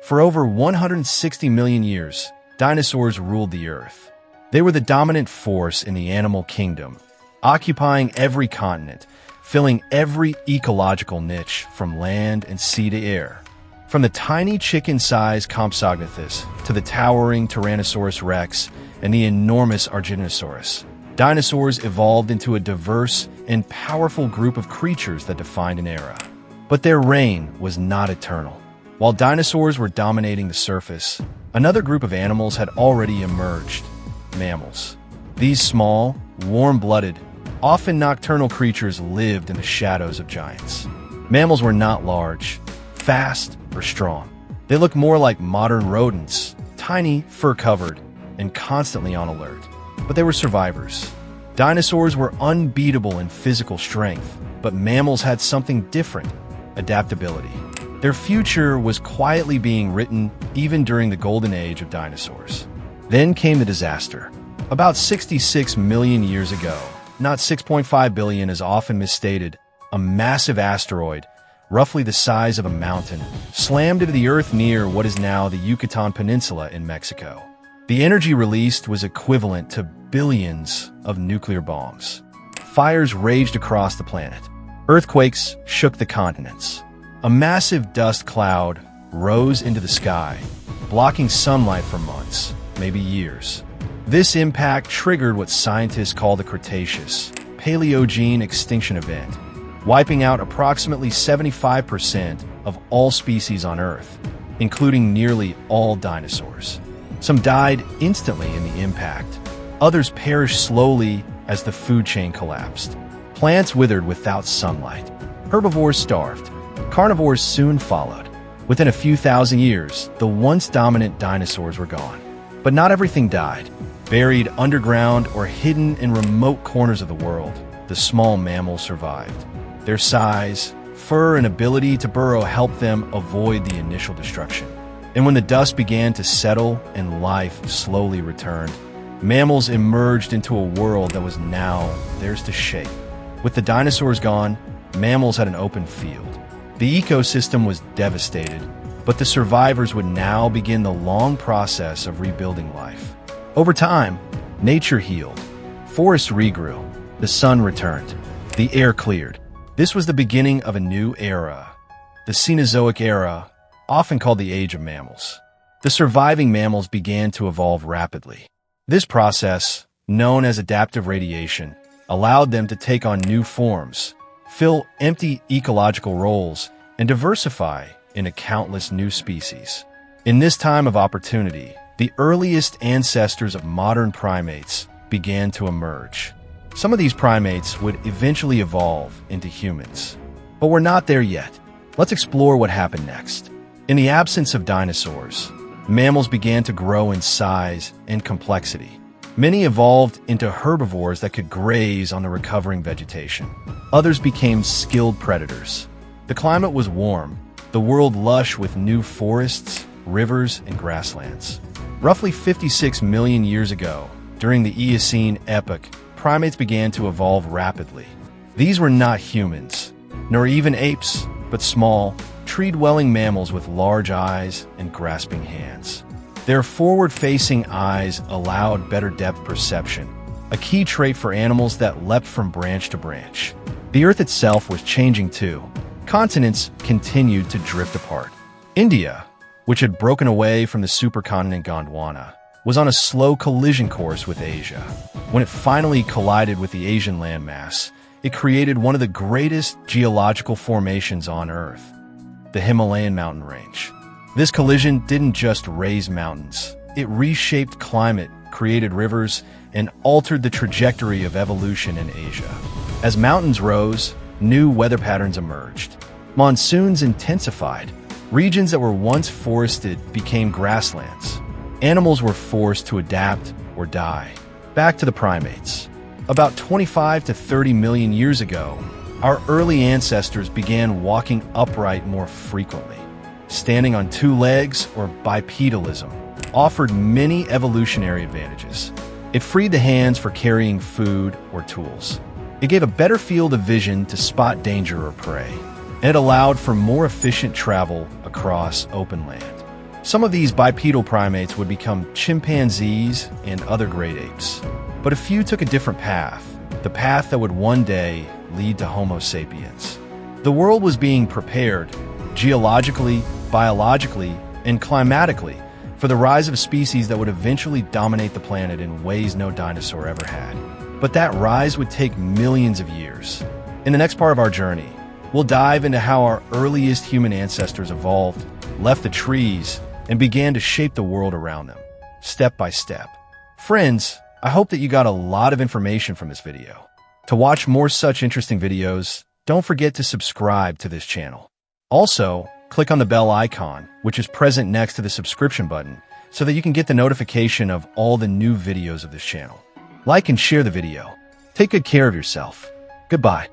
For over 160 million years, dinosaurs ruled the Earth. They were the dominant force in the animal kingdom, occupying every continent, filling every ecological niche from land and sea to air. From the tiny chicken-sized Compsognathus to the towering Tyrannosaurus rex and the enormous Argentinosaurus, dinosaurs evolved into a diverse and powerful group of creatures that defined an era. But their reign was not eternal. While dinosaurs were dominating the surface, another group of animals had already emerged: mammals. These small, warm-blooded, often nocturnal creatures lived in the shadows of giants. Mammals were not large, fast, or strong. They looked more like modern rodents, tiny, fur-covered, and constantly on alert. But they were survivors. Dinosaurs were unbeatable in physical strength, but mammals had something different: adaptability. Their future was quietly being written even during the golden age of dinosaurs. Then came the disaster. About 66 million years ago, not 6.5 billion as often misstated, a massive asteroid, roughly the size of a mountain, slammed into the Earth near what is now the Yucatan Peninsula in Mexico. The energy released was equivalent to billions of nuclear bombs. Fires raged across the planet. Earthquakes shook the continents. A massive dust cloud rose into the sky, blocking sunlight for months, maybe years. This impact triggered what scientists call the Cretaceous, Paleogene extinction event, wiping out approximately 75% of all species on Earth, including nearly all dinosaurs. Some died instantly in the impact. Others perished slowly as the food chain collapsed. Plants withered without sunlight. Herbivores starved. Carnivores soon followed. Within a few thousand years, the once dominant dinosaurs were gone. But not everything died. Buried underground or hidden in remote corners of the world, the small mammals survived. Their size, fur, and ability to burrow helped them avoid the initial destruction. And when the dust began to settle and life slowly returned, mammals emerged into a world that was now theirs to shape. With the dinosaurs gone, mammals had an open field. The ecosystem was devastated, but the survivors would now begin the long process of rebuilding life. Over time, nature healed. Forests regrew. The sun returned. The air cleared. This was the beginning of a new era, the Cenozoic era, often called the Age of Mammals. The surviving mammals began to evolve rapidly. This process, known as adaptive radiation, allowed them to take on new forms, fill empty ecological roles, and diversify into countless new species. In this time of opportunity, the earliest ancestors of modern primates began to emerge. Some of these primates would eventually evolve into humans. But we're not there yet. Let's explore what happened next. In the absence of dinosaurs, mammals began to grow in size and complexity. Many evolved into herbivores that could graze on the recovering vegetation. Others became skilled predators. The climate was warm, the world lush with new forests, rivers, and grasslands. Roughly 56 million years ago, during the Eocene epoch, primates began to evolve rapidly. These were not humans, nor even apes, but small, tree-dwelling mammals with large eyes and grasping hands. Their forward-facing eyes allowed better depth perception, a key trait for animals that leapt from branch to branch. The Earth itself was changing too. Continents continued to drift apart. India, which had broken away from the supercontinent Gondwana, was on a slow collision course with Asia. When it finally collided with the Asian landmass, it created one of the greatest geological formations on Earth, the Himalayan mountain range. This collision didn't just raise mountains. It reshaped climate, created rivers, and altered the trajectory of evolution in Asia. As mountains rose, new weather patterns emerged. Monsoons intensified. Regions that were once forested became grasslands. Animals were forced to adapt or die. Back to the primates. About 25 to 30 million years ago, our early ancestors began walking upright more frequently. Standing on two legs, or bipedalism, offered many evolutionary advantages. It freed the hands for carrying food or tools. It gave a better field of vision to spot danger or prey. And it allowed for more efficient travel across open land. Some of these bipedal primates would become chimpanzees and other great apes. But a few took a different path, the path that would one day lead to Homo sapiens. The world was being prepared, geologically, biologically, and climatically, for the rise of a species that would eventually dominate the planet in ways no dinosaur ever had. But that rise would take millions of years. In the next part of our journey, we'll dive into how our earliest human ancestors evolved, left the trees, and began to shape the world around them, step by step. Friends, I hope that you got a lot of information from this video. To watch more such interesting videos, don't forget to subscribe to this channel. Also, click on the bell icon, which is present next to the subscription button, so that you can get the notification of all the new videos of this channel. Like and share the video. Take good care of yourself. Goodbye.